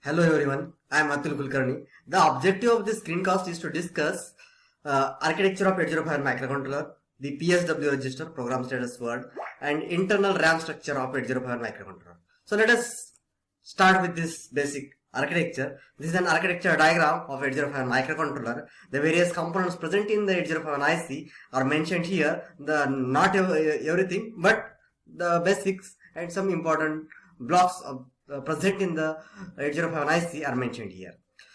Hello everyone, I am Atul Kulkarni. The objective of this screencast is to discuss architecture of 805 microcontroller, the PSW register, program status word, and internal RAM structure of 805 microcontroller. So let us start with this basic architecture. This is an architecture diagram of 805 microcontroller. The various components present in the 805 IC are mentioned here. Not everything, but the basics and some important blocks of present in the 805 IC are mentioned here.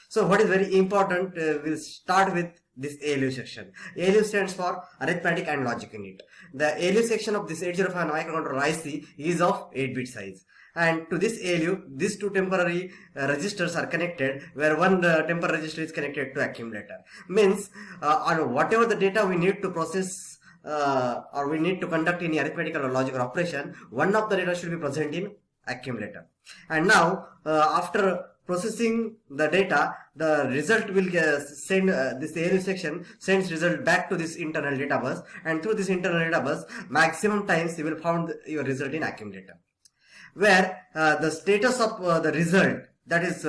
So what is very important, we'll start with this ALU section. ALU stands for arithmetic and logic unit. The ALU section of this 805 microcontroller IC is of 8-bit size. And to this ALU, these two temporary registers are connected, where one temporary register is connected to accumulator. Means on whatever the data we need to process or we need to conduct any arithmetical or logical operation, one of the data should be present in accumulator. And now after processing the data, the result will send this ALU section sends result back to this internal data bus, and through this internal data bus maximum times you will find your result in accumulator, where the status of the result that is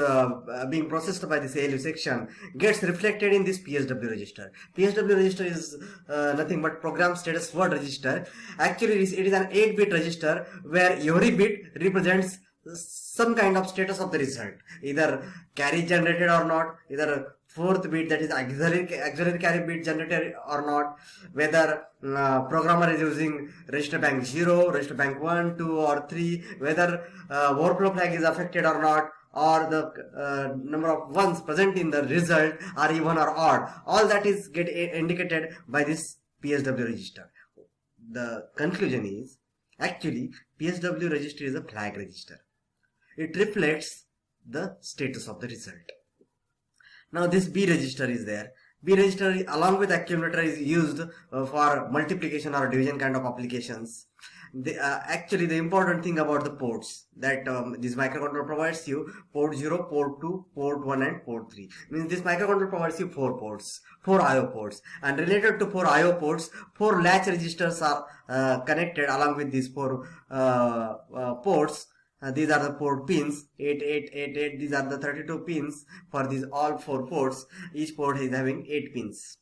being processed by this ALU section gets reflected in this PSW register. PSW register is nothing but program status word register. Actually it is an 8-bit register where every bit represents some kind of status of the result, either carry generated or not, either fourth bit, that is auxiliary carry bit generated or not, whether programmer is using register bank 0, register bank 1, 2 or 3, whether overflow flag is affected or not, or the number of ones present in the result are even or odd. All that is get indicated by this PSW register. The conclusion is, actually PSW register is a flag register. It reflects the status of the result. Now this B register is there. B register along with accumulator is used for multiplication or division kind of applications. Actually the important thing about the ports that this microcontroller provides you: port 0, port 2, port 1 and port 3. Means this microcontroller provides you 4 ports, 4 IO ports, and related to 4 IO ports, 4 latch registers are connected along with these 4 ports. These are the port pins, 8, 8, 8, 8. These are the 32 pins for these all 4 ports. Each port is having 8 pins.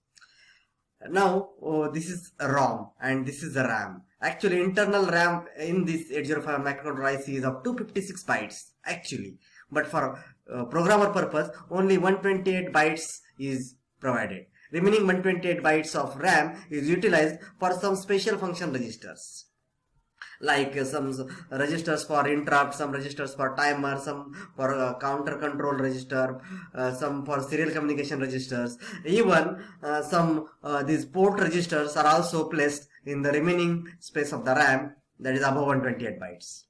Now this is ROM and this is the RAM. Actually internal RAM in this 805 microcontroller IC is of 256 bytes actually, but for programmer purpose only 128 bytes is provided. Remaining 128 bytes of RAM is utilized for some special function registers, like some registers for interrupt, some registers for timer, some for counter control register, some for serial communication registers. Even some these port registers are also placed in the remaining space of the RAM, that is above 128 bytes.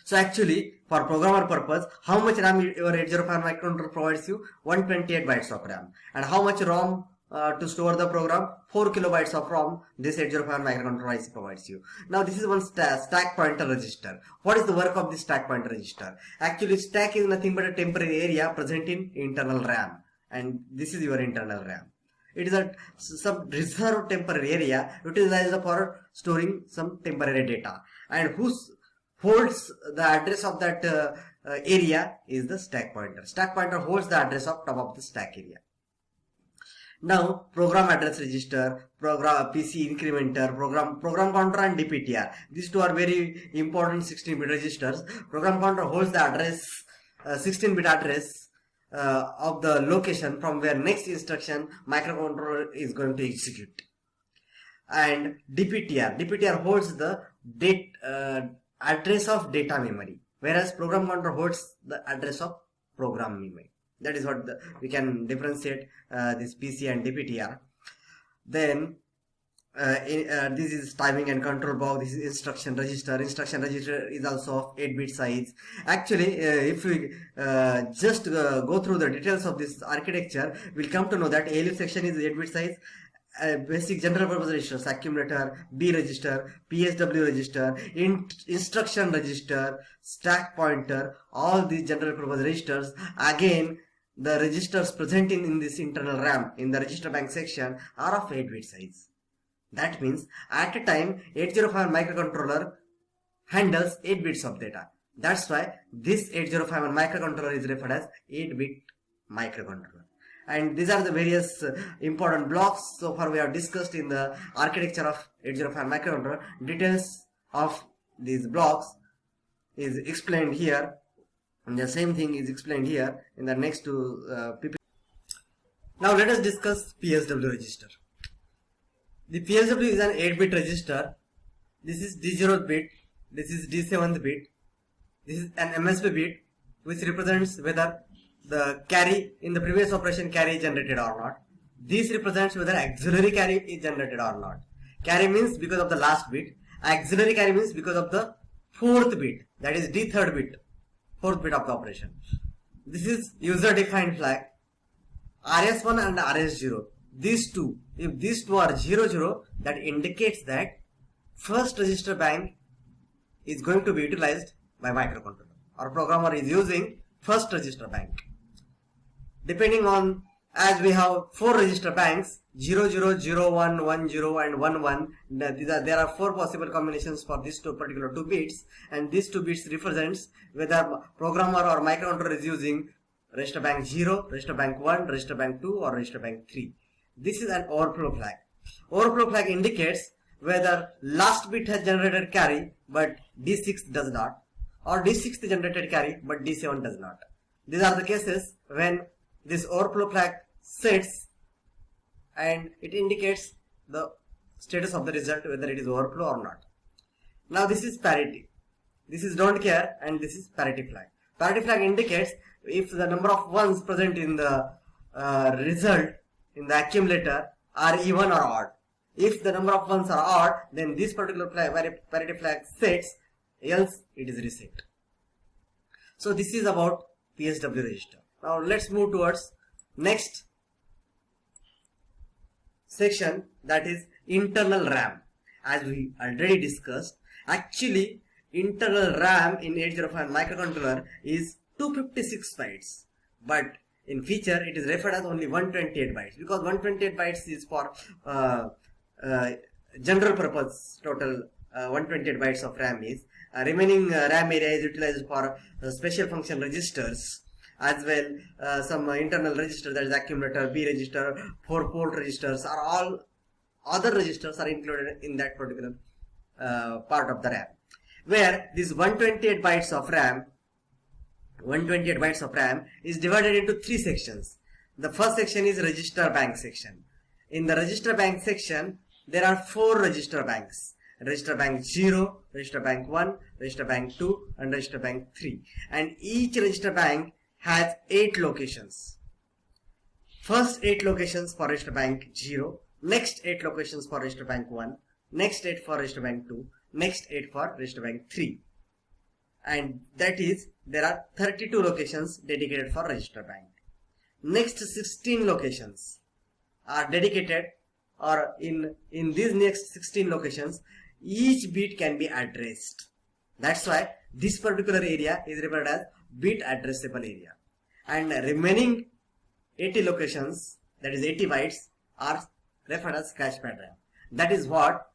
So actually for programmer purpose, how much RAM your 805 microcontroller provides you? 128 bytes of RAM. And how much ROM to store the program? 4 kilobytes of ROM this 805 microcontroller IC provides you. Now this is one stack pointer register. What is the work of this stack pointer register? Actually stack is nothing but a temporary area present in internal RAM, and this is your internal RAM. It is some reserved temporary area utilized for storing some temporary data, and who holds the address of that area is the stack pointer. Stack pointer holds the address of top of the stack area. Now program address register, program PC incrementer, program counter and DPTR. These two are very important 16-bit registers. Program counter holds the address 16-bit address of the location from where next instruction microcontroller is going to execute. And DPTR holds the address of data memory, whereas program counter holds the address of program memory. That is what we can differentiate this PC and DPTR. Then this is timing and control block. This is instruction register. Instruction register is also of 8-bit size. Actually if we just go through the details of this architecture, we'll come to know that ALU section is 8-bit size. Basic general purpose registers: accumulator, B register, PSW register, instruction register, stack pointer. All these general purpose registers, again the registers present in this internal RAM in the register bank section are of 8-bit size. That means at a time 805 microcontroller handles 8 bits of data. That's why this 8051 microcontroller is referred as 8-bit microcontroller. And these are the various important blocks so far we have discussed in the architecture of 8051 microcontroller. Details of these blocks is explained here, and the same thing is explained here in the next two PPT. Now let us discuss PSW register. The PSW is an 8-bit register. This is D0th bit, this is D7th bit, this is an MSB bit which represents whether the carry in the previous operation carry is generated or not. This represents whether auxiliary carry is generated or not. Carry means because of the last bit. Auxiliary carry means because of the 4th bit, that is D3rd bit, 4th bit of the operation. This is user defined flag. RS1 and RS0. These two, if these two are 00, that indicates that first register bank is going to be utilized by microcontroller, or programmer is using first register bank. Depending on, as we have 4 register banks, 00, 01, 10 and 11, there are 4 possible combinations for these particular 2 bits, and these 2 bits represents whether programmer or microcontroller is using register bank 0, register bank 1, register bank 2 or register bank 3. This is an overflow flag. Overflow flag indicates whether last bit has generated carry but D6 does not, or D6 generated carry but D7 does not. These are the cases when this overflow flag sets and it indicates the status of the result, whether it is overflow or not. Now this is parity. This is don't care, and this is parity flag. Parity flag indicates if the number of ones present in the result in the accumulator are even or odd. If the number of ones are odd, then this particular parity flag sets, else it is reset. So this is about PSW register. Now let's move towards next section, that is internal RAM. As we already discussed, actually internal RAM in 8051 microcontroller is 256 bytes, but in feature it is referred as only 128 bytes because 128 bytes is for general purpose. Total 128 bytes of RAM is remaining RAM area is utilized for special function registers, as well some internal register, that is accumulator, B register, 4 port registers, are all other registers are included in that particular part of the RAM, where this 128 bytes of RAM is divided into 3 sections. The first section is register bank section. In the register bank section, there are 4 register banks: register bank 0, register bank 1, register bank 2 and register bank 3, and each register bank has 8 locations. First 8 locations for register bank 0, next 8 locations for register bank 1, next 8 for register bank 2, next 8 for register bank 3, and that is there are 32 locations dedicated for register bank. Next 16 locations are dedicated, or in these next 16 locations each bit can be addressed. That's why this particular area is referred as bit addressable area, and remaining 80 locations, that is 80 bytes, are referred as scratchpad RAM. That is what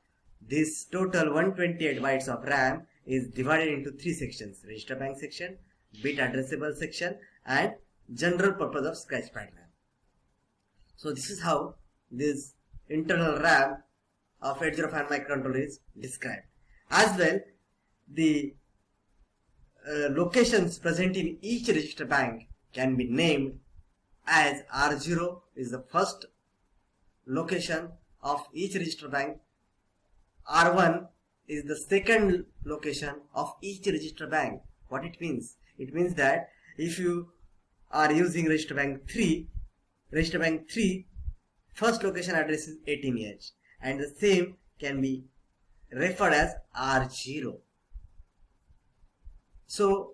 this total 128 bytes of RAM is divided into 3 sections: register bank section, bit addressable section, and general purpose of scratchpad RAM. So this is how this internal RAM of 8051 microcontroller is described. As well, the locations present in each register bank can be named as R0 is the first location of each register bank, R1 is the second location of each register bank. What it means? It means that if you are using register bank 3 first location address is 18H, and the same can be referred as R0. So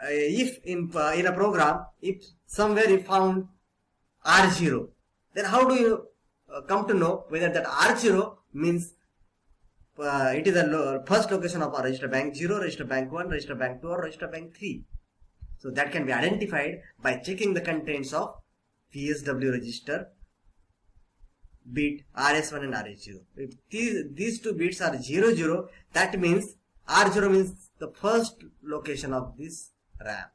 if in a program, if somewhere you found R0, then how do you come to know whether that R0 means it is the first location of our register bank 0, register bank 1, register bank 2 or register bank 3. So that can be identified by checking the contents of PSW register bit RS1 and RS0. If these 2 bits are 00, that means R0 means the first location of this RAM.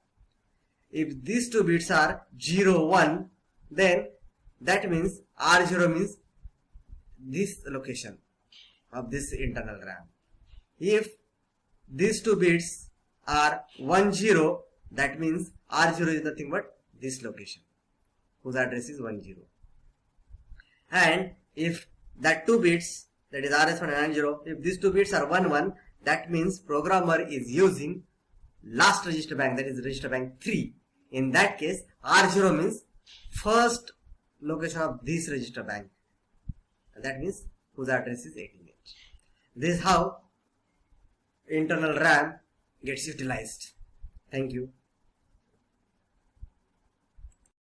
If these two bits are 0, 1, then that means R0 means this location of this internal RAM. If these two bits are 1, 0, that means R0 is nothing but this location whose address is 10. And if that two bits, that is RS1 and R0, if these two bits are 1, 1, that means programmer is using last register bank, that is register bank 3. In that case, R0 means first location of this register bank. And that means whose address is 18H. This is how internal RAM gets utilized. Thank you.